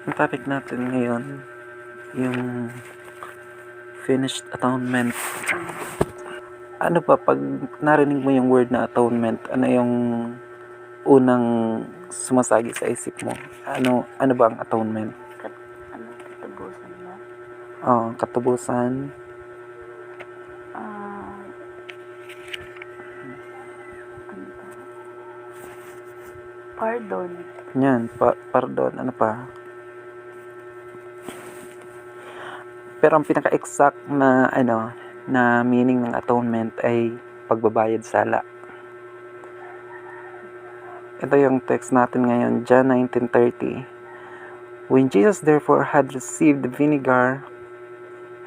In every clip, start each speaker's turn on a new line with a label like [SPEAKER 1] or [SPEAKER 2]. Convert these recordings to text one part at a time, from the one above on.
[SPEAKER 1] Ang topic natin ngayon, yung finished atonement. Ano ba pag narinig mo yung word na atonement, ano yung unang sumasagi sa isip mo? Ano ba ang atonement?
[SPEAKER 2] Katubusan ba?
[SPEAKER 1] Katubusan.
[SPEAKER 2] Ano ba? Pardon.
[SPEAKER 1] Yan, pardon, ano pa? Pero ang pinaka-exact na na meaning ng atonement ay pagbabayad sala. Ito yung text natin ngayon, John 19:30. When Jesus therefore had received the vinegar,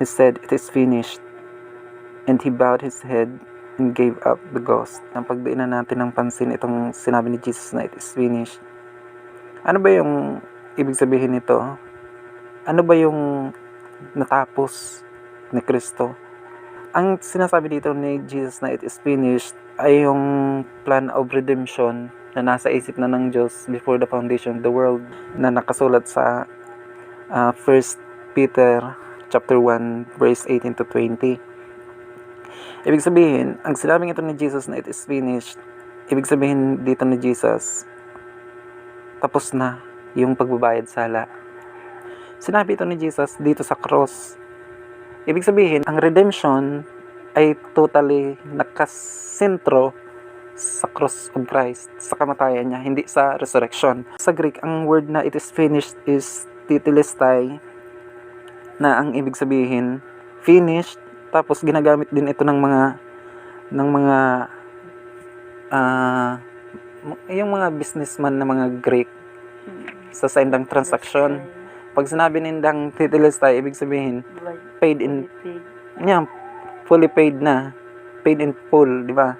[SPEAKER 1] he said, "It is finished." And he bowed his head and gave up the ghost. Nang pagdiinan natin ng pansin itong sinabi ni Jesus na it is finished. Ano ba yung ibig sabihin nito? Ano ba yung natapos ni Kristo? Ang sinasabi dito ni Jesus na it is finished ay yung plan of redemption na nasa isip na ng Diyos before the foundation of the world, na nakasulat sa 1 Peter chapter 1 verse 18 to 20. Ibig sabihin, ang sinabing ito ni Jesus na it is finished, ibig sabihin dito ni Jesus, tapos na yung pagbabayad sala. Sinabi ito ni Jesus dito sa cross. Ibig sabihin, ang redemption ay totally nakasentro sa cross of Christ, sa kamatayan niya, hindi sa resurrection. Sa Greek, ang word na it is finished is tetelestai, na ang ibig sabihin finished, tapos ginagamit din ito ng mga yung mga businessman na mga Greek sa sendang transaction. Pag sinabi nindang tetelestai, ibig sabihin paid in fully paid na, paid in full, di ba?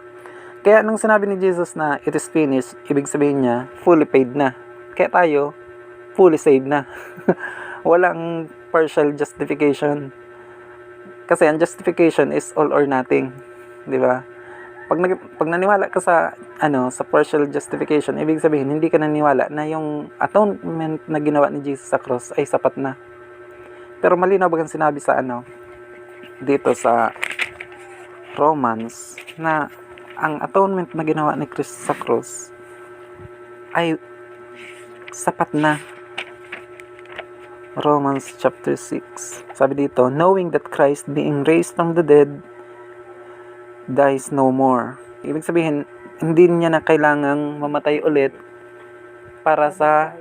[SPEAKER 1] Kaya nung sinabi ni Jesus na it is finished, ibig sabihin niya fully paid na. Kaya tayo fully saved na. Walang partial justification. Kasi ang justification is all or nothing, di ba? Pag naniwala ka sa sa partial justification, ibig sabihin hindi ka naniwala na yung atonement na ginawa ni Jesus sa cross ay sapat na. Pero malinaw bagang sinabi sa dito sa Romans na ang atonement na ginawa ni Christ sa cross ay sapat na. Romans chapter 6. Sabi dito, knowing that Christ being raised from the dead dies no more. Ibig sabihin, hindi niya na kailangang mamatay ulit para sa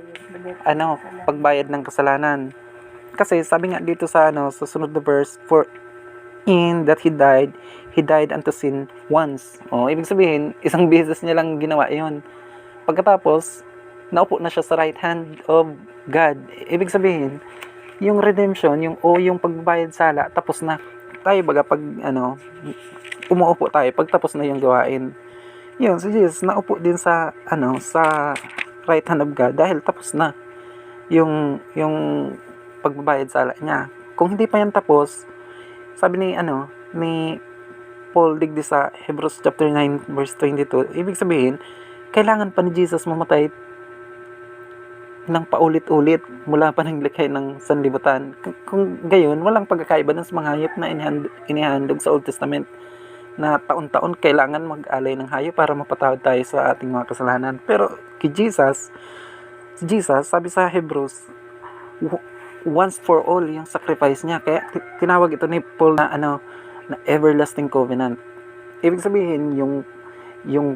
[SPEAKER 1] pagbayad ng kasalanan. Kasi sabi nga dito sa sa sunod na verse, for in that he died unto sin once. Ibig sabihin, isang beses niya lang ginawa 'yon. Pagkatapos, naupo na siya sa right hand of God. Ibig sabihin, yung redemption, yung pagbayad sala, tapos na. Tayo baga pag umuupo tayo pag tapos na yung gawain. Yun, si Jesus naupo din sa sa right hand of God dahil tapos na yung pagbabayad sala niya. Kung hindi pa yan tapos, sabi ni Paul digdi sa Hebrews chapter 9 verse 22, ibig sabihin, kailangan pa ni Jesus mamatay ng paulit-ulit mula pa ng likhay ng sanlibutan. Kung gayon, walang pagkakaiba ng mga hayop na inihandog sa Old Testament na taon-taon kailangan mag-alay ng hayop para mapatawad tayo sa ating mga kasalanan. Pero kay Jesus, sabi sa Hebrews, once for all yung sacrifice niya. Kaya tinawag ito ni Paul na na everlasting covenant. Ibig sabihin, yung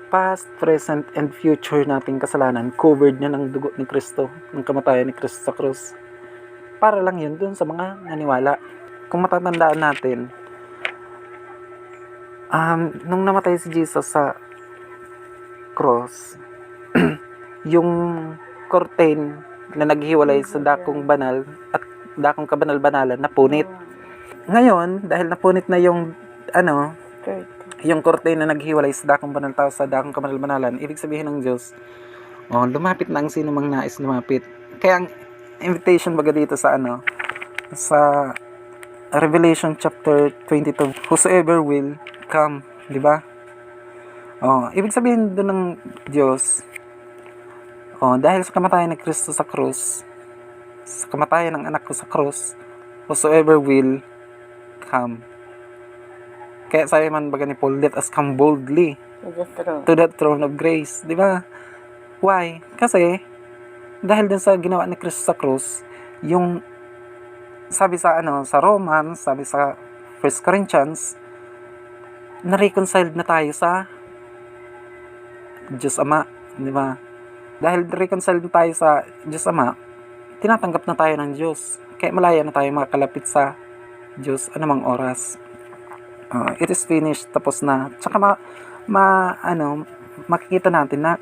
[SPEAKER 1] past, present, and future nating kasalanan, covered niya ng dugo ni Kristo, ng kamatayan ni Kristo sa krus. Para lang yun dun sa mga naniwala. Kung matatandaan natin, nung namatay si Jesus sa cross, yung curtain na naghiwalay sa dakong banal at dakong kabanal-banalan napunit. Ngayon, dahil napunit na yung yung curtain na naghiwalay sa dakong banal tao sa dakong kabanal-banalan, ibig sabihin ng Diyos, lumapit na ang sino mang nais lumapit. Kaya ang invitation baga dito sa sa Revelation chapter 22, whosoever will come, di ba? Ibig sabihin doon ng Diyos, dahil sa kamatayan ni Kristo sa krus, sa kamatayan ng anak ko sa krus, whosoever will come. Kaya sabi man baga ni Paul, let us come boldly
[SPEAKER 2] To the throne.
[SPEAKER 1] to the throne of grace. Di ba? Why? Kasi, dahil dun sa ginawa ni Kristo sa krus, yung sabi sa sa Romans, sabi sa 1 Corinthians, na-reconciled na tayo sa Diyos Ama, di ba? Dahil reconciled na tayo sa Diyos Ama, tinatanggap na tayo ng Diyos. Kaya malaya na tayo makakalapit sa Diyos anumang oras. It is finished, tapos na. Tsaka makikita natin na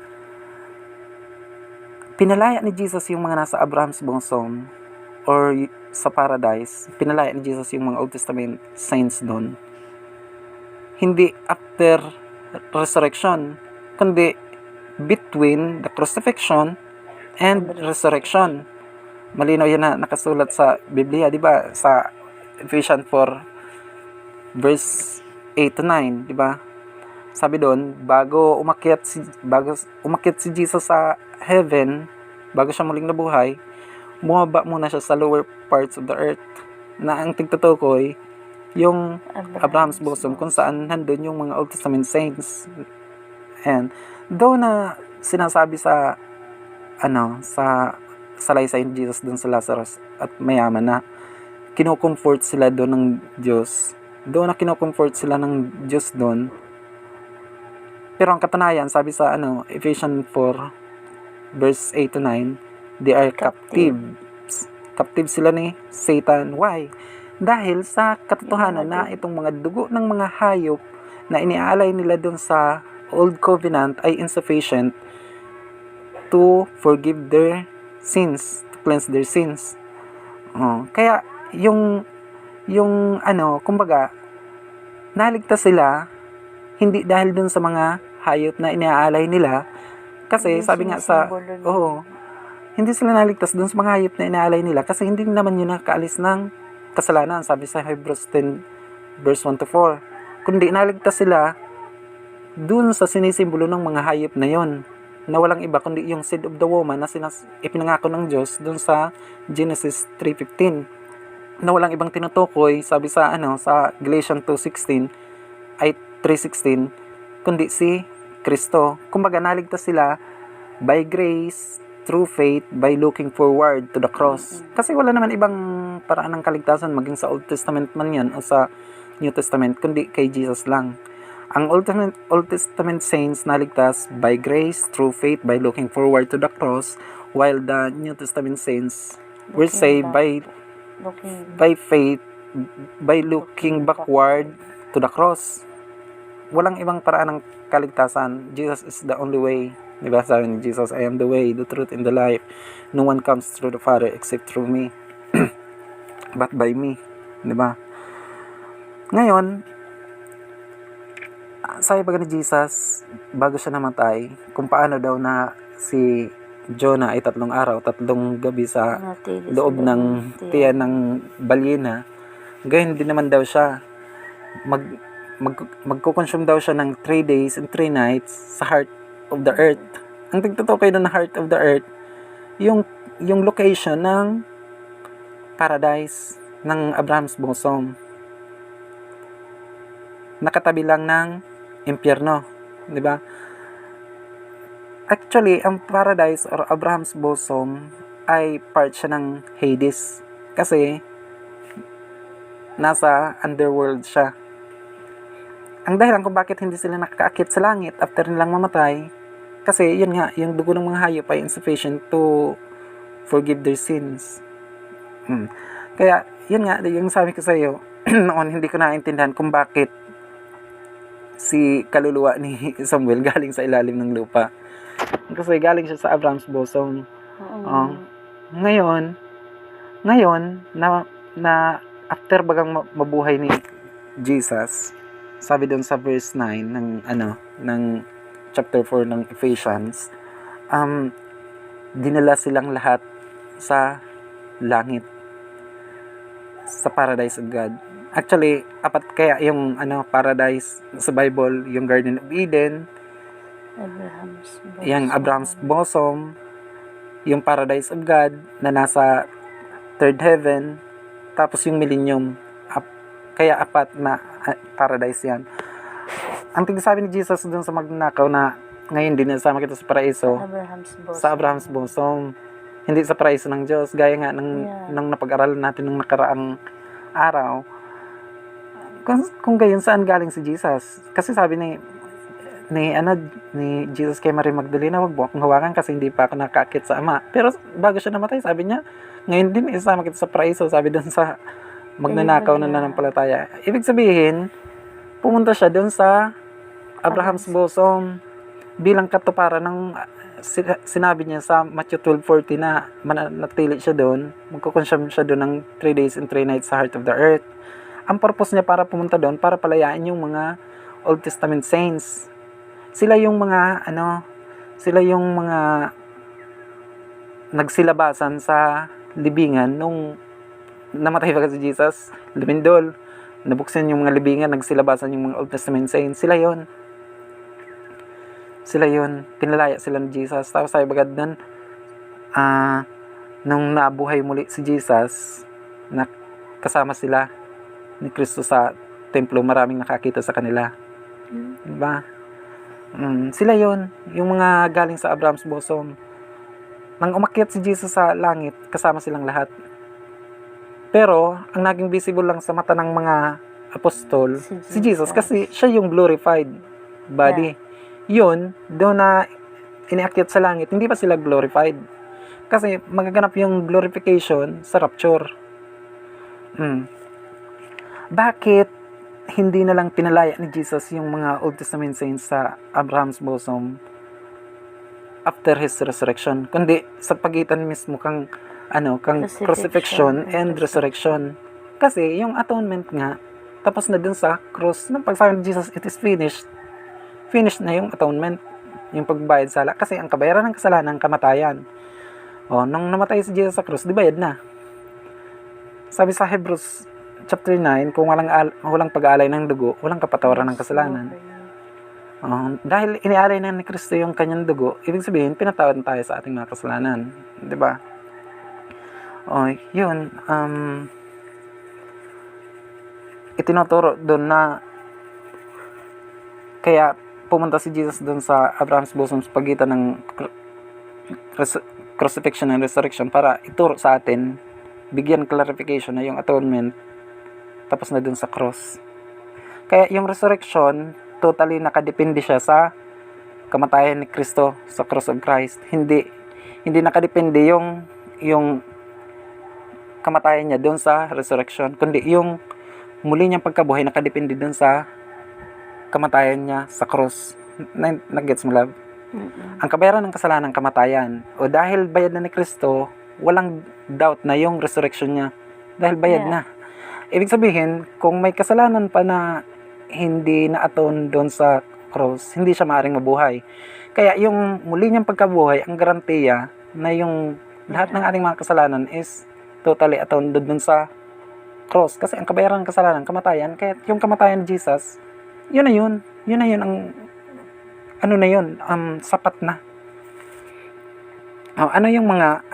[SPEAKER 1] pinalaya ni Jesus yung mga nasa Abraham's bosom or sa paradise. Pinalaya ni Jesus yung mga Old Testament saints doon. Hindi after resurrection, kundi between the crucifixion and resurrection. Malinaw yan na nakasulat sa Biblia, di ba? Sa Ephesians 4 verse 8 to 9, di ba? Sabi doon, bago umakyat si Jesus sa heaven, bago siya muling nabuhay, bumaba muna siya sa lower parts of the earth, na ang tigtutukoy yung Abraham's bosom, kung saan nandun yung mga Old Testament saints. And though na sinasabi sa salaysay ni Jesus dun sa Lazarus at mayaman na kinukomfort sila doon ng Diyos, doon na kinukomfort sila ng Diyos doon. Pero ang katunayan, sabi sa Ephesians 4 verse 8 to 9, they are captives. Captive sila ni Satan. Why? Dahil sa katotohanan na itong mga dugo ng mga hayop na iniaalay nila doon sa Old Covenant ay insufficient to forgive their sins, to cleanse their sins. Kaya yung kumbaga, naligtas sila hindi dahil dun sa mga hayop na iniaalay nila, kasi
[SPEAKER 2] Hindi
[SPEAKER 1] sabi nga sa
[SPEAKER 2] sinusimbolo
[SPEAKER 1] hindi sila naligtas dun sa mga hayop na inaalay nila kasi hindi naman yun nakaalis ng kasalanan, sabi sa Hebrews 10 verse 1 to 4. Kundi naligtas sila dun sa sinisimbolo ng mga hayop na yon, na walang iba kundi yung seed of the woman na ipinangako ng Diyos dun sa Genesis 3:15, na walang ibang tinutukoy, sabi sa sa Galatians 2:16 ay 3:16, kundi si Kristo. Kumbaga naligtas sila by grace through faith, by looking forward to the cross. Kasi wala naman ibang paraan ng kaligtasan, maging sa Old Testament man yan o sa New Testament, kundi kay Jesus lang. Ang Old Testament saints naligtas by grace through faith, by looking forward to the cross, while the New Testament saints were saved by faith, by looking backward to the cross. Walang ibang paraan ng kaligtasan. Jesus is the only way. Diba? Sabi ni Jesus, I am the way, the truth, and the life. No one comes through the Father except through me. But by me. Diba? Ngayon, sabi ba ni Jesus, bago siya namatay, kung paano daw na si Jonah ay 3 araw, 3 gabi sa loob ng tiyan ng balyena, gayon din naman daw siya. Magkukonsume daw siya ng 3 days and 3 nights sa heart of the earth. Ang tigtutukoy doon na heart of the earth, yung location ng paradise ng Abraham's bosom. Nakatabi lang ng impyerno, di ba? Actually, ang paradise or Abraham's bosom ay part siya ng Hades. Kasi nasa underworld siya. Ang dahilan kung bakit hindi sila nakakaakit sa langit after nilang mamatay, kasi yun nga, yung dugo ng mga hayop ay insufficient to forgive their sins. Kaya, yun nga, yung sabi ko sa iyo, noon hindi ko naintindihan kung bakit si kaluluwa ni Samuel galing sa ilalim ng lupa. Kasi galing siya sa Abraham's bosom. Ngayon, na after bagang mabuhay ni Jesus, sabi doon sa verse 9 ng chapter 4 ng Ephesians, dinala silang lahat sa langit, sa paradise of God. Actually, apat kaya yung paradise sa Bible, yung Garden of Eden, yung Abraham's bosom, yung paradise of God na nasa third heaven, tapos yung millennium. Kaya apat na paradise yan. Ang tingsabi ni Jesus dun sa magnanakaw na ngayon din nasama kita sa paraiso,
[SPEAKER 2] Abraham's bosom.
[SPEAKER 1] sa Abraham's bosom, hindi sa paraiso ng Diyos, gaya nga ng napag-aralan natin nung nakaraang araw. Kung gayon, saan galing si Jesus? Kasi sabi ni Jesus kay Maria Magdalena, wag mo akong hawakan kasi hindi pa ako nakakit sa Ama. Pero bago siya namatay, sabi niya, ngayon din isama kita sa paraiso, sabi doon sa magnanakaw na nananampalataya. Ibig sabihin, pumunta siya doon sa Abraham's bosom bilang katuparan ng sinabi niya sa Matthew 12:40 na mananatili siya doon, magkukonsume siya doon ng 3 days and 3 nights sa heart of the earth. Ang purpose niya para pumunta doon, para palayain yung mga Old Testament saints. Sila yung mga nagsilabasan sa libingan nung namatay pa si Jesus, lumindol, nabuksan yung mga libingan, nagsilabasan yung mga Old Testament saints. Sila yon, pinalaya sila ni Jesus. Tapos sabi bagad nun, nung nabuhay muli si Jesus, kasama sila ni Kristo sa templo, maraming nakakita sa kanila. Diba? Sila yon, yung mga galing sa Abraham's bosom. Nang umakyat si Jesus sa langit, kasama silang lahat. Pero, ang naging visible lang sa mata ng mga apostol, si Jesus, kasi siya yung glorified body. Yun, doon na iniakyat sa langit, hindi pa sila glorified. Kasi magaganap yung glorification sa rapture. Bakit hindi na lang pinalaya ni Jesus yung mga Old Testament saints sa Abraham's bosom after his resurrection, kundi sa pagitan mismo kang crucifixion and resurrection? Kasi yung atonement nga, tapos na dun sa cross, nang pagsabi ni Jesus, it is finished. Finished na yung atonement, yung pagbayad sala. Kasi ang kabayaran ng kasalanan, kamatayan. Nung namatay si Jesus sa cross, di bayad na. Sabi sa Hebrews chapter 9, kung walang pag-aalay ng dugo, walang kapatawaran ng kasalanan. Dahil inialay na ni Kristo yung kanyang dugo, ibig sabihin, pinatawad tayo sa ating mga kasalanan. Di ba? Yun. Itinuturo doon na kaya pumunta si Jesus doon sa Abraham's bosom sa pagitan ng crucifixion and resurrection para ituro sa atin, bigyan clarification na yung atonement tapos na doon sa cross. Kaya yung resurrection, totally nakadepende siya sa kamatayan ni Kristo sa cross of Christ. Hindi nakadepende yung kamatayan niya doon sa resurrection, kundi yung muli niyang pagkabuhay nakadepende doon sa kamatayan niya sa cross. Nag-gets mo, love? Ang kabayaran ng kasalanan, kamatayan. O dahil bayad na ni Kristo, walang doubt na yung resurrection niya. Dahil bayad na. Ibig sabihin, kung may kasalanan pa na hindi na-atone doon sa cross, hindi siya maaaring mabuhay. Kaya yung muli niyang pagkabuhay, ang garantiya na yung lahat ng ating mga kasalanan is totally atoned doon sa cross. Kasi ang kabayaran ng kasalanan, kamatayan. Kaya yung kamatayan ni Jesus, yun na yun. Yun na yun ang sapat na. Ano yung mga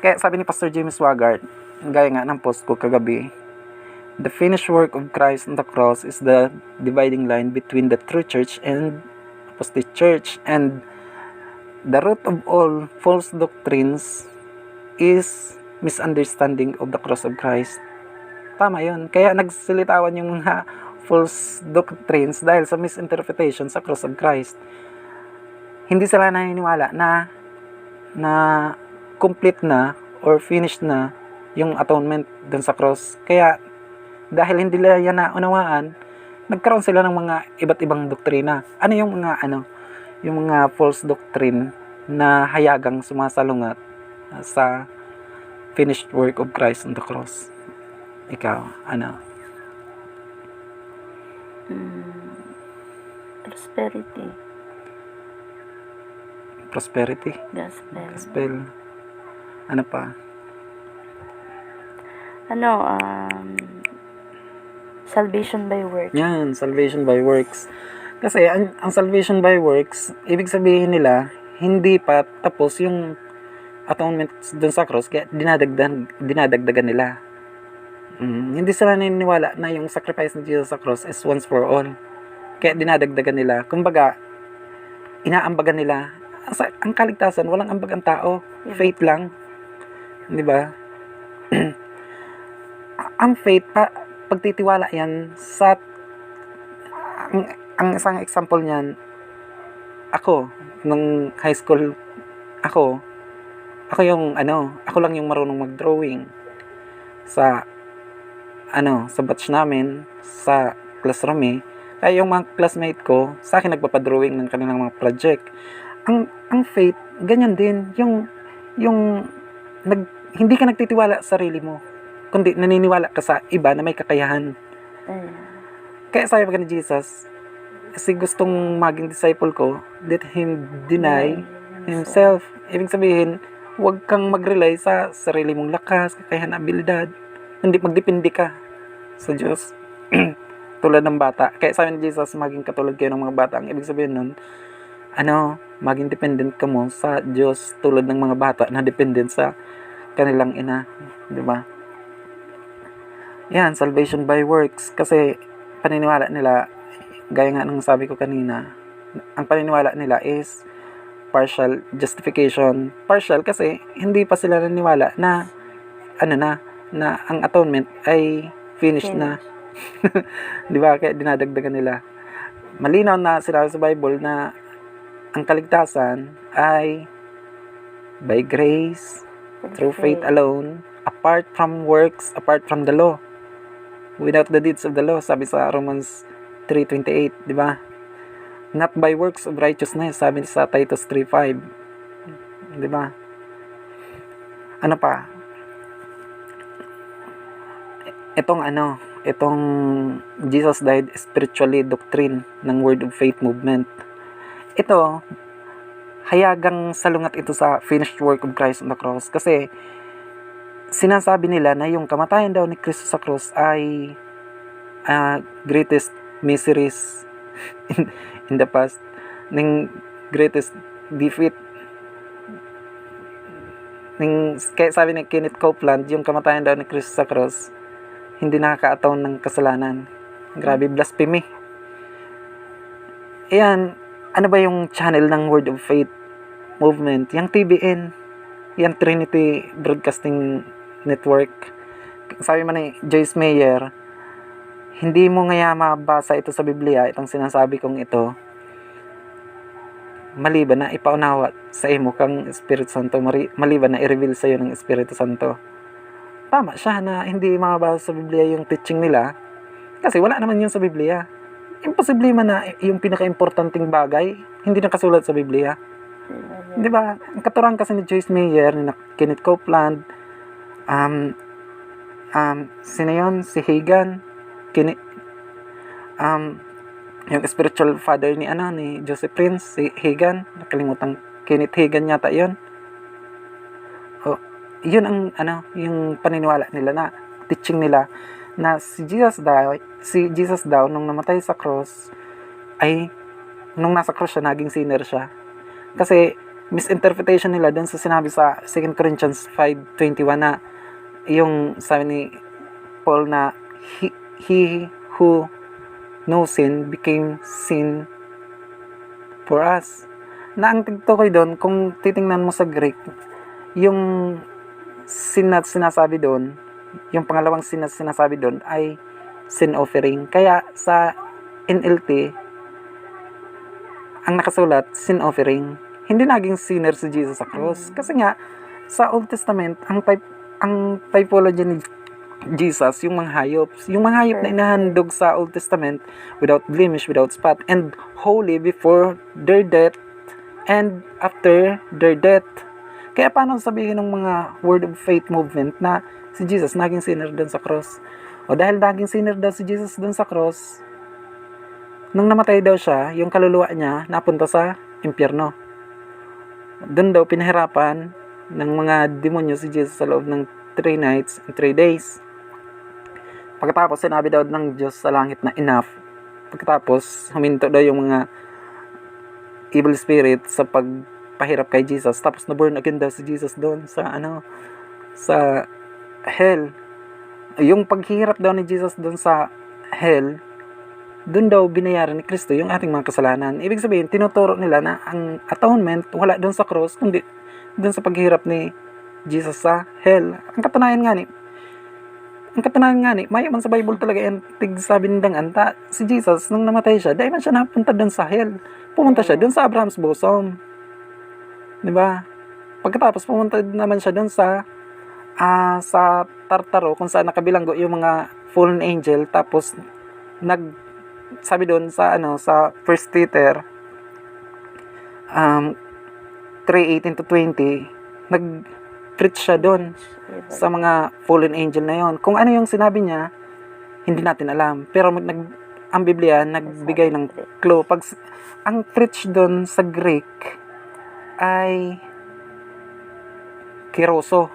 [SPEAKER 1] kaya sabi ni Pastor James Waggart, gaya nga ng post ko kagabi, the finished work of Christ on the cross is the dividing line between the true church and apostate church, and the root of all false doctrines is misunderstanding of the cross of Christ. Tama yun. Kaya nagsilitawan yung mga false doctrines dahil sa misinterpretation sa cross of Christ. Hindi sila naniniwala na complete na or finished na yung atonement dun sa cross. Kaya dahil hindi nila yan naunawaan, nagkaroon sila ng mga iba't ibang doktrina. Ano yung mga false doctrine na hayagang sumasalungat sa finished work of Christ on the cross? Ikaw, ano? Prosperity. Gospel. Ano pa?
[SPEAKER 2] Salvation by works.
[SPEAKER 1] Yan, salvation by works. Kasi ang salvation by works, ibig sabihin nila, hindi pa tapos yung atonement dun sa cross, kaya dinadagdagan nila. Hindi sila naniniwala na yung sacrifice ni Jesus sa cross is once for all. Kaya dinadagdagan nila. Kumbaga, inaambagan nila. Ang kaligtasan, walang ambag ang tao. Faith lang. Di ba? Ang faith, pagtitiwala yan sa... Ang isang example niyan, ako, nung high school, ako lang yung marunong mag-drawing sa batch namin, sa classroom eh. Kaya yung mga classmate ko, sa akin nagpapadrawing ng kanilang mga project. Ang faith, ganyan din. Hindi ka nagtitiwala sa sarili mo, kundi naniniwala ka sa iba na may kakayahan. Kaya sabi pa ni Jesus, kasi gustong maging disciple ko, let him deny himself. Ibig sabihin, huwag kang mag-rely sa sarili mong lakas, kakayahan, abilidad. Hindi, magdepende ka sa Diyos. Tulad ng bata. Kaya sabi ni Jesus, maging katulad kayo ng mga bata. Ang ibig sabihin nun, maging dependent ka mo sa Diyos tulad ng mga bata na dependent sa kanilang ina. Diba? Yan, salvation by works. Kasi paniniwala nila, gaya nga ng sabi ko kanina, ang paniniwala nila is partial justification. Partial kasi hindi pa sila naniniwala na na ang atonement ay finished na. Di ba? Kaya dinadagdagan nila. Malinaw na sinabi sa Bible na ang kaligtasan ay by grace, through faith alone, apart from works, apart from the law. Without the deeds of the law, sabi sa Romans 3:28, di ba? Not by works of righteousness, sabi sa Titus 3:5. Di ba? Ano pa? Itong Jesus died spiritually doctrine ng Word of Faith movement. Ito, hayagang salungat ito sa finished work of Christ on the cross. Kasi, sinasabi nila na yung kamatayan daw ni Kristo sa cross ay greatest miseries in the past, ng greatest defeat. Kaya sabi ni Kenneth Copeland, yung kamatayan daw ni Kristo sa cross, hindi nakaka-atone ng kasalanan. Grabe, blasphemy. Ayan, ano ba yung channel ng Word of Faith movement? Yang TBN, yang Trinity Broadcasting Network. Sabi man ni Joyce Meyer, hindi mo nga mabasa ito sa Biblia, itong sinasabi kong ito, maliban na ipaunawa sa imo kang Espiritu Santo, maliban na i-reveal sa iyo ng Espiritu Santo. Tama siya na hindi mabasa sa Biblia yung teaching nila, kasi wala naman yun sa Biblia. Imposible man na yung pinaka-importanting bagay hindi nakasulat sa Biblia. Di ba? Ang katuruan kasi ni Joyce Meyer, ni Kenneth Copeland, sino yun? Si Hagan, yung spiritual father ni Joseph Prince, si Hagan, nakalimutan, Kenneth Hagan yata yun. Yun ang yung paniniwala nila na teaching nila na si Jesus daw nung namatay sa cross ay nung nasa cross siya naging sinner siya. Kasi misinterpretation nila dun sa sinabi sa 2 Corinthians 5:21 na yung sabi ni Paul na he who no sin became sin for us. Na ang tigtukoy doon, kung titingnan mo sa Greek, yung sin na sinasabi doon, yung pangalawang sin na sinasabi doon ay sin offering. Kaya sa NLT, ang nakasulat, sin offering. Hindi naging sinner si Jesus sa cross. Kasi nga, sa Old Testament, ang typology ni Jesus, yung mga hayop. Yung mga hayop na inahandog sa Old Testament without blemish, without spot, and holy before their death and after their death. Kaya paano sabihin ng mga Word of Faith movement na si Jesus naging sinner doon sa cross? O dahil naging sinner daw si Jesus doon sa cross, nung namatay daw siya, yung kaluluwa niya napunta sa impyerno. Doon daw pinahirapan ng mga demonyo si Jesus sa loob ng 3 nights and 3 days. Pagkatapos sinabi daw ng Diyos sa langit na enough. Pagkatapos huminto daw yung mga evil spirit sa nagpahirap kay Jesus, tapos na-born again daw si Jesus doon sa sa hell. Yung paghihirap daw ni Jesus doon sa hell, doon daw binayaran ni Kristo yung ating mga kasalanan. Ibig sabihin, tinuturo nila na ang atonement wala doon sa cross, kundi doon sa paghihirap ni Jesus sa hell. Ang katunayan nga ni, mayaman sa Bible talaga yan, sabi nindang anta, si Jesus, nung namatay siya, dahil man siya napunta doon sa hell. Pumunta siya doon sa Abraham's bosom. Diba? Pagkatapos, pumunta naman siya doon sa Tartaro, kung saan nakabilanggo yung mga fallen angel. Tapos, sabi doon sa, sa 1 Peter, 3:18 to 20, nag-preach siya doon sa mga fallen angel na yon. Kung ano yung sinabi niya, hindi natin alam. Pero ang Biblia nagbigay ng clue. Ang preach doon sa Greek ay keroso.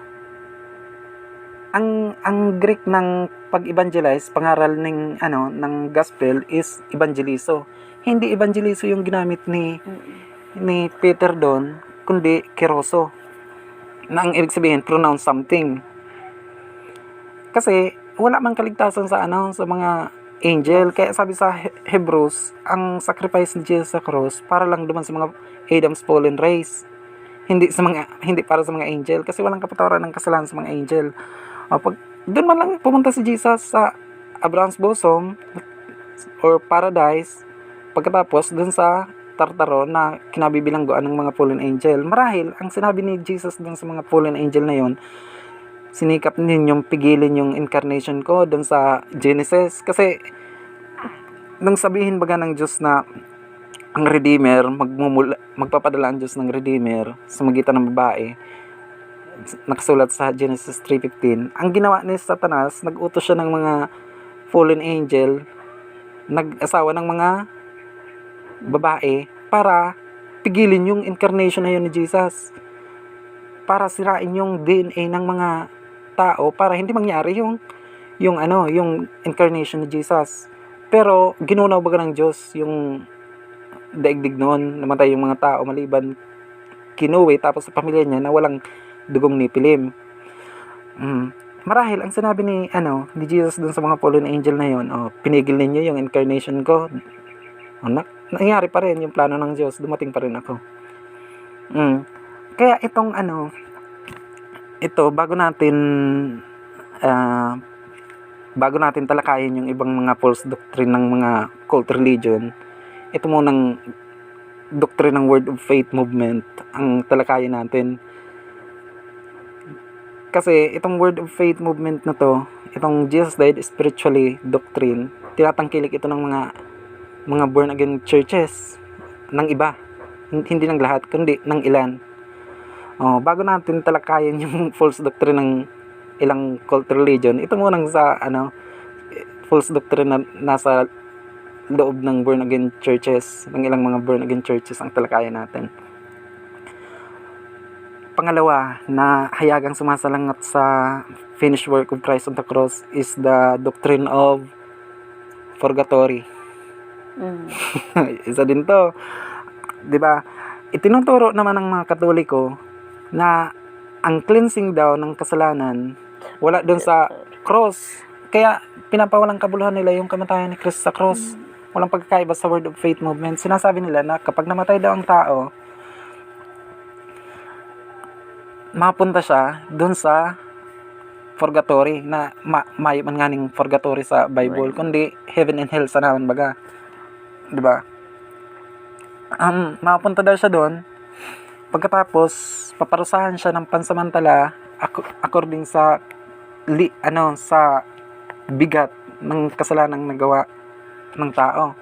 [SPEAKER 1] Ang Greek ng pag-evangelize, pangaral ng gospel is evangelizo. Hindi evangelizo yung ginamit ni Peter doon, kundi keroso. Na ang ibig sabihin, pronounce something. Kasi wala mang kaligtasan sa mga angel. Kaya sabi sa Hebrews, ang sacrifice ni Jesus sa cross para lang duman sa mga Adam's fallen race. Hindi para sa mga angel, kasi walang kapatawaran ng kasalanan sa mga angel. Doon man lang pumunta si Jesus sa Abraham's bosom or paradise, pagkatapos doon sa Tartaro na kinabibilangguan ng mga fallen angel. Marahil ang sinabi ni Jesus doon sa mga fallen angel na yon, sinikap ninyong pigilin yung incarnation ko doon sa Genesis, kasi nung sabihin baga ng Diyos na ang Redeemer, magpapadala ang Diyos ng Redeemer sa magitan ng babae, nakasulat sa Genesis 3:15. Ang ginawa ni Satanas, nag-utos siya ng mga fallen angel, nag-asawa ng mga babae para pigilin yung incarnation na yun ni Jesus, para sirain yung DNA ng mga tao, para hindi mangyari yung incarnation ni Jesus. Pero ginunaw baga ng Diyos yung daigdig noon, namatay yung mga tao maliban kinuwi, tapos sa pamilya niya na walang dugong nipilim. Marahil ang sinabi ni Jesus dun sa mga fallen angel na yon, pinigil ninyo yung incarnation ko. Nangyari pa rin yung plano ng Diyos, dumating pa rin ako. Kaya ito bago natin talakayin yung ibang mga false doctrine ng mga cult religion, ito munang doctrine ng Word of Faith movement ang talakayin natin. Kasi itong Word of Faith movement na to, itong Jesus died spiritually doctrine, tinatangkilik ito ng mga born again churches ng iba, hindi ng lahat kundi ng ilan. Bago natin talakayin yung false doctrine ng ilang cult religion, ito munang sa false doctrine na nasa loob ng born again churches, ng ilang mga born again churches ang talakayan natin. Pangalawa na hayagang sumasalangat sa finished work of Christ on the cross is the doctrine of purgatory. Isa din to, 'di ba? Itinuturo naman ng mga Katoliko na ang cleansing daw ng kasalanan wala doon sa cross. Kaya pinapawalang kabuluhan nila yung kamatayan ni Kristo sa cross. Walang pagkakaiba sa Word of Faith movement. Sinasabi nila na kapag namatay daw ang tao, mapunta siya doon sa purgatory, na may man nganing purgatory sa Bible, kundi heaven and hell sa naman baga. 'Di ba? Mapunta daw siya doon. Pagkatapos paparusahan siya ng pansamantala according sa sa bigat ng kasalanang nagawa ng tao.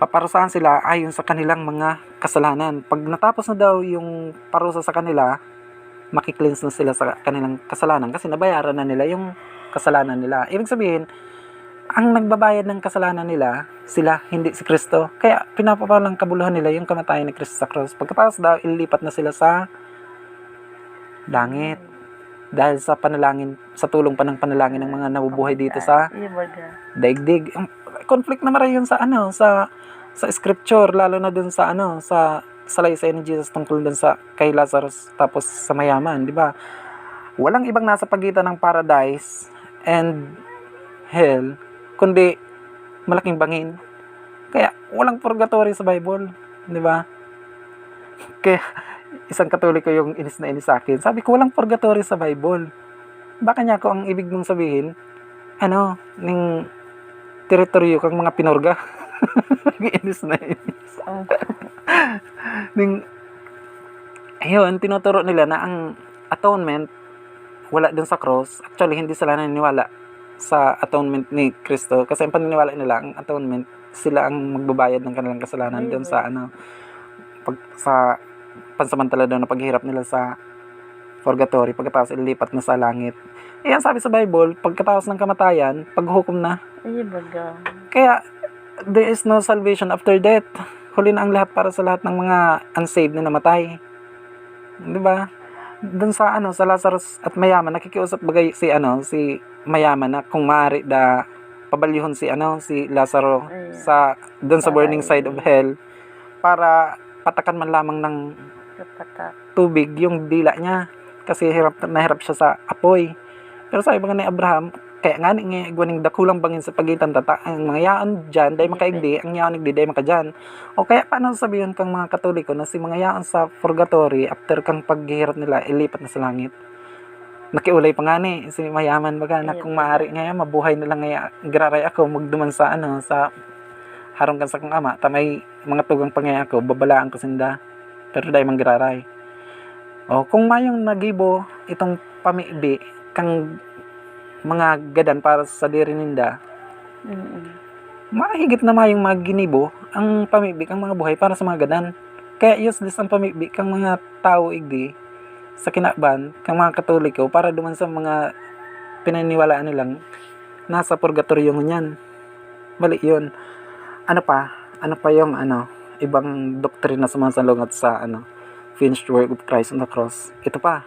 [SPEAKER 1] Paparusahan sila ayon sa kanilang mga kasalanan. Pag natapos na daw yung parusa sa kanila, makikleanse na sila sa kanilang kasalanan kasi nabayaran na nila yung kasalanan nila. Ibig sabihin, ang nagbabayad ng kasalanan nila, sila, hindi si Kristo. Kaya pinapawalang kabuluhan nila yung kamatayan ni Kristo sa cross. Pagkatapos daw, ililipat na sila sa langit. Dahil sa panalangin, sa tulong pa ng panalangin ng mga nabubuhay dito sa daigdig. Conflict na maray yun sa scripture, lalo na dun sa salaysay ni Jesus tungkol dun sa kay Lazarus tapos sa mayaman, di ba? Walang ibang nasa pagitan ng paradise and hell, kundi malaking bangin. Kaya walang purgatory sa Bible, di ba? Kaya isang Katoliko yung inis na inis sa akin. Sabi ko, walang purgatory sa Bible. Baka niya ako ang ibig mong sabihin, ning teritoryo kang mga pinurga. Inis na inis.
[SPEAKER 2] Oh.
[SPEAKER 1] Ayun, tinuturo nila na ang atonement wala dun sa cross. Actually, hindi sila naniniwala sa atonement ni Kristo. Kasi ang paniniwala nila, ang atonement, sila ang magbabayad ng kanilang kasalanan dun sa sa pansamantala daw na paghihirap nila sa purgatory, pagkatapos ilipat na sa langit. Ayan, sabi sa Bible, pagkatapos ng kamatayan, paghukom na.
[SPEAKER 2] Ay, baga.
[SPEAKER 1] Kaya, there is no salvation after death. Huli na ang lahat para sa lahat ng mga unsaved na namatay. Di ba? Doon sa sa Lazarus at mayaman, nakikiusap bagay si mayaman na kung maaari pabalyuhon si Lazaro sa doon sa burning side of hell para patakan man lamang ng tubig yung dila niya kasi nahirap siya sa apoy. Pero sabi ba nga ni Abraham, kaya nga ni gwaning dakulang bangin sa pagitan ang mga yaan dyan, day makaigdi, ang yaan nigdi, day makadyan. O kaya paano sabihin kang mga Katoliko na si mga yaan sa purgatory, after kang paghihirap nila, ilipat na sa langit. Nakiulay pa nga ni, si mayaman baga, na kung maaari ngayon, mabuhay na lang ngayon, graray ako, magduman sa sa harong kan sa kong ama, tamay mga tugang pangay ako, babalaan ko sinda, pero day manggraray. O kung mayong nagibo, itong pamibi, kang mga gadan para sa diri ninda, mahigit na mayong maginibo ang pamibig ang mga buhay para sa mga gadan. Kaya useless ang pamibig kang mga tao igdi sa kinaban kang mga Katoliko para duman sa mga pinaniwalaan nilang nasa purgatorio niyan. Mali yun. Ano pa yung ibang doktrina sumasalungat sa finished work of Christ on the cross. Ito pa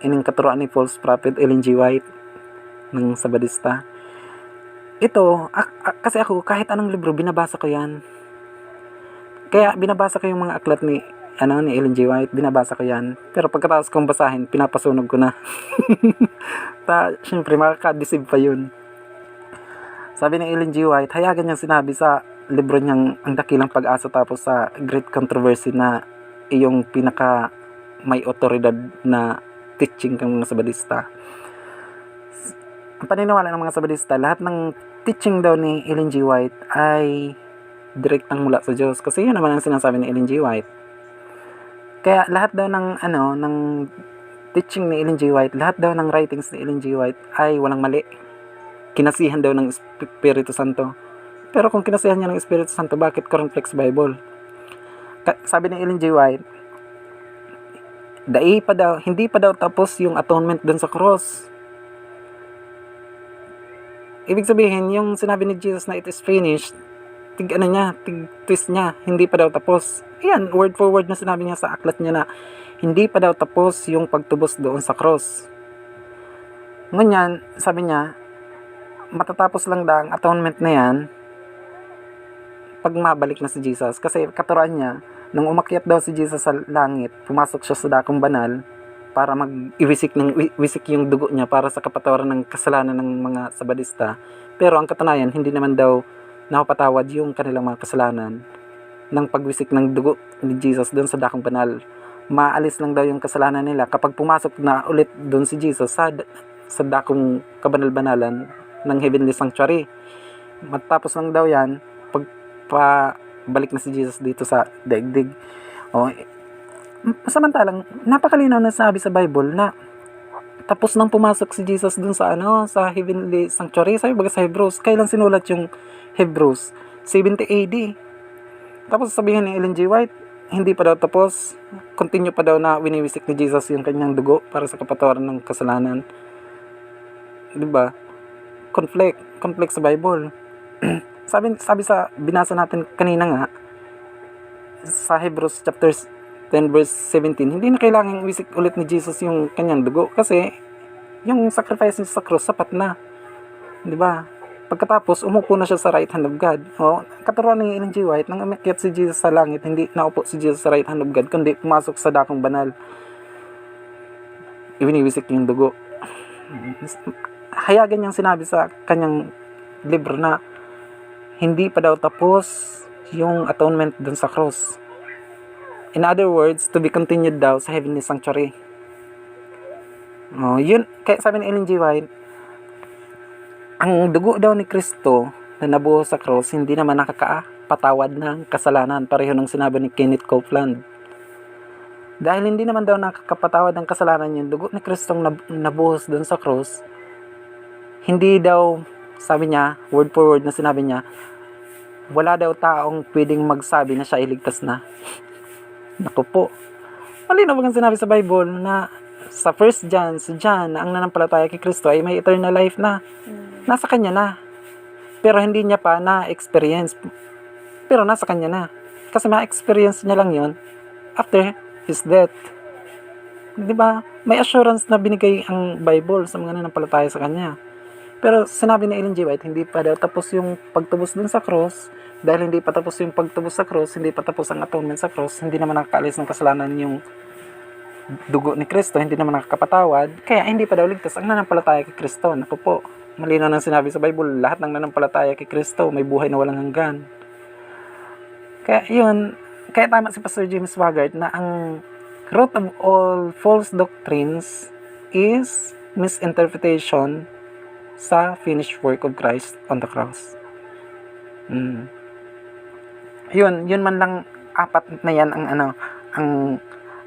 [SPEAKER 1] ining katuruan ni false prophet Ellen G. White ng Sabadista. Ito, kasi ako kahit anong libro binabasa ko yan. Kaya binabasa ko yung mga aklat ni Ellen G. White, binabasa ko yan. Pero pagkatapos kong basahin, pinapasunog ko na. Siyempre makaka-deceive pa yun. Sabi ni Ellen G. White, hayagan niyang sinabi sa libro niyang Ang Dakilang Pag-asa tapos sa Great Controversy na iyong pinaka may otoridad na teaching ng mga Sabadista. Ang paniniwala ng mga Sabadista, lahat ng teaching daw ni Ellen G. White ay direktang mula sa Diyos. Kasi yun naman ang sinasabi ni Ellen G. White. Kaya lahat daw ng teaching ni Ellen G. White, lahat daw ng writings ni Ellen G. White ay walang mali. Kinasihan daw ng Espiritu Santo. Pero kung kinasihan niya ng Espiritu Santo, bakit conflicts Bible? Sabi ni Ellen G. White, hindi pa daw tapos yung atonement dun sa cross. Ibig sabihin, yung sinabi ni Jesus na it is finished, tig twist niya, hindi pa daw tapos. Ayan, word for word na sinabi niya sa aklat niya na hindi pa daw tapos yung pagtubos doon sa cross. Ngunyan, sabi niya, matatapos lang daw ang atonement na yan pag mabalik na si Jesus. Kasi katuruan niya, nung umakyat daw si Jesus sa langit, pumasok siya sa dakong banal para mag-iwisik yung dugo niya para sa kapatawaran ng kasalanan ng mga Sabadista. Pero ang katunayan, hindi naman daw napapatawad yung kanilang mga kasalanan ng pagwisik ng dugo ni Jesus doon sa dakong banal. Maalis lang daw yung kasalanan nila kapag pumasok na ulit doon si Jesus sa dakong kabanal-banalan ng Heavenly Sanctuary. Matapos lang daw yan, balik na si Jesus dito sa daigdig. Samantalang napakalinaw na sabi sa Bible na tapos nang pumasok si Jesus dun sa sa Heavenly Sanctuary. Sabi baga sa Hebrews, kailan sinulat yung Hebrews? 70 AD. Tapos sabihin ni Ellen G. White, hindi pa daw tapos, continue pa daw na winiwisik ni Jesus yung kanyang dugo para sa kapatawaran ng kasalanan. Diba? Conflict sa Bible. Sabi sa binasa natin kanina nga sa Hebrews chapter 10 verse 17, hindi na kailangang iwisik ulit ni Jesus yung kanyang dugo kasi yung sacrifice niya sa cross sapat na. 'Di ba? Pagkatapos, umupo na siya sa right hand of God. O, katuruan ni Ellen G. White, nang umakyat si Jesus sa langit, hindi naupo si Jesus sa right hand of God, kundi pumasok sa dakong banal. Ibiniwisik yung dugo. Hayagan niyang sinabi sa kanyang libro na hindi pa daw tapos yung atonement dun sa cross. In other words, to be continued daw sa heavenly sanctuary. Yun, kaya sabi ni Ellen G. White, ang dugo daw ni Kristo na nabuhos sa cross, hindi naman nakakapatawad ng kasalanan. Pareho ng sinabi ni Kenneth Copeland. Dahil hindi naman daw nakakapatawad ng kasalanan yung dugo ni Kristong nabuhos dun sa cross, hindi daw, sabi niya, word for word na sinabi niya, wala daw taong pwedeng magsabi na siya iligtas na. Naku po. Malinaw bang sinabi sa Bible na sa 1 John, si John, na ang nanampalataya kay Kristo ay may eternal life na. Nasa kanya na. Pero hindi niya pa na-experience. Pero nasa kanya na. Kasi ma-experience niya lang yon after his death. Di ba? May assurance na binigay ang Bible sa mga nanampalataya sa kanya. Pero sinabi ni Ellen G. White, hindi pa daw tapos yung pagtubos dun sa cross. Dahil hindi pa tapos yung pagtubos sa cross, hindi pa tapos ang atonement sa cross, hindi naman nakakaalis ng kasalanan yung dugo ni Kristo, hindi naman nakakapatawad, kaya hindi pa daw ligtas ang nanampalataya kay Kristo. Naku po, malinaw nang sinabi sa Bible, lahat ng nanampalataya kay Kristo may buhay na walang hanggan. Kaya yun, kaya tama si Pastor James Swaggart na ang root of all false doctrines is misinterpretation sa finished work of Christ on the cross. Yun man lang, apat na yan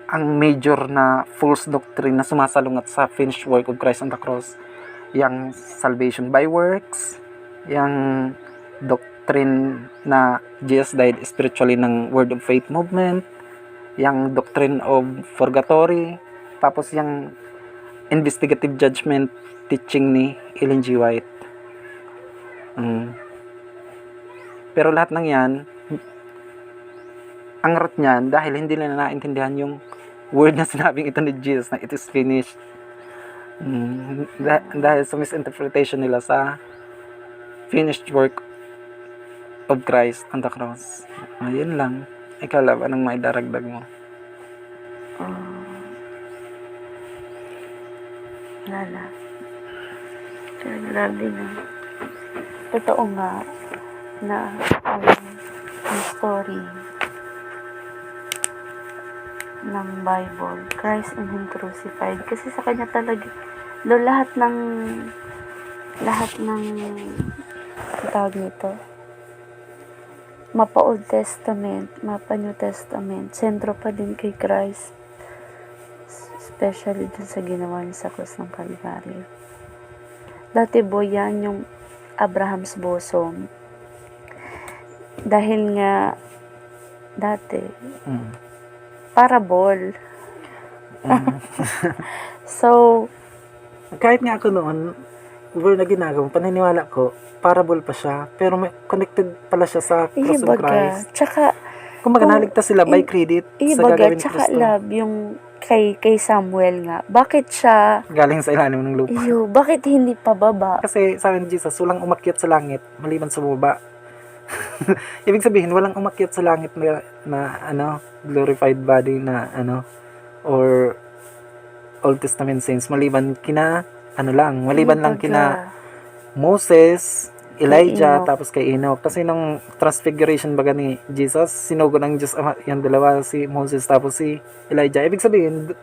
[SPEAKER 1] ang major na false doctrine na sumasalungat sa finished work of Christ on the cross. Yang salvation by works, yang doctrine na Jesus died spiritually ng Word of Faith movement, yang doctrine of purgatory, tapos yang investigative judgment teaching ni Ellen G. White. Pero lahat ng yan, ang root niyan, dahil hindi nila naintindihan yung word na sinabing ito ni Jesus na it is finished. Dahil sa misinterpretation nila sa finished work of Christ on the cross. Yun lang. Ikaw, Love, anong maidaragdag mo?
[SPEAKER 2] Lala. Pero grabe na. Totoo nga na ang story ng Bible, Christ and Him crucified. Kasi sa Kanya talaga, lahat ng tawag nito, mapa Old Testament, mapa New Testament, sentro pa din kay Christ. Especially dun sa ginawa niya sa krus ng Calvary. Dati yan yung Abraham's bosom. Dahil nga, dati, parable. So,
[SPEAKER 1] kahit nga ako noon, word na ginagawa, paniniwala ko, parable pa siya, pero may connected pala siya sa cross of Christ.
[SPEAKER 2] Tsaka,
[SPEAKER 1] Kumbaga, naligtas sila by credit sa gagawin ni
[SPEAKER 2] tsaka
[SPEAKER 1] Kristo.
[SPEAKER 2] Love, yung kay Samuel nga, bakit siya,
[SPEAKER 1] Galing sa ilalim ng lupa.
[SPEAKER 2] bakit hindi pababa?
[SPEAKER 1] Kasi sabi ni Jesus, walang umakyat sa langit, maliban sa baba. Ibig sabihin, walang umakyat sa langit na glorified body na or Old Testament saints, maliban lang kina Moses, Elijah, tapos kay Enoch. Kasi nung transfiguration baga ni Jesus, sinugo ng Diyos yung dalawa, si Moses tapos si Elijah. Ibig sabihin,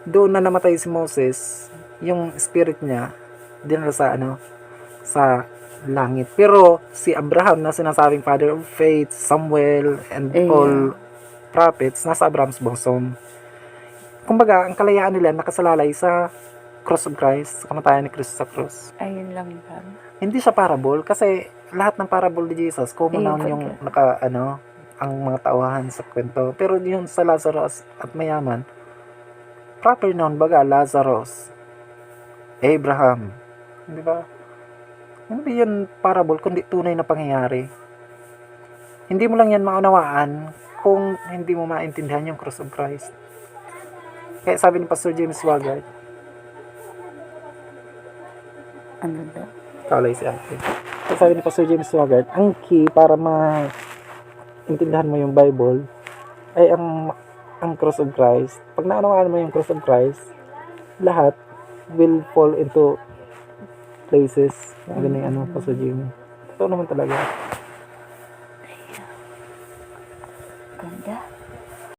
[SPEAKER 1] doon na namatay si Moses, yung spirit niya, dinala sa langit. Pero si Abraham na sinasabing father of faith, Samuel, and all prophets, nasa Abraham's bosom. Kumbaga, ang kalayaan nila nakasalalay sa cross of Christ, sa kamatayan ni Kristo sa cross.
[SPEAKER 2] Ayun lang ba?
[SPEAKER 1] Hindi siya parable kasi lahat ng parable ni Jesus, common noun yung ang mga tauhan sa kwento. Pero yun sa Lazarus at mayaman, proper noun baga, Lazarus, Abraham, di ba? Hindi yan parable, kundi tunay na pangyayari. Hindi mo lang yan maunawaan kung hindi mo maintindihan yung cross of Christ. Kaya sabi ni Pastor James Swaggart,
[SPEAKER 2] Ano daw?
[SPEAKER 1] kalay si ate. sabi ni Pastor James Swagart, ang key para maintindihan mo yung Bible ay ang cross of Christ. Pag naunawaan mo yung cross of Christ, lahat will fall into places. Ang galing Pastor James. Totoo naman talaga.
[SPEAKER 2] Ganda.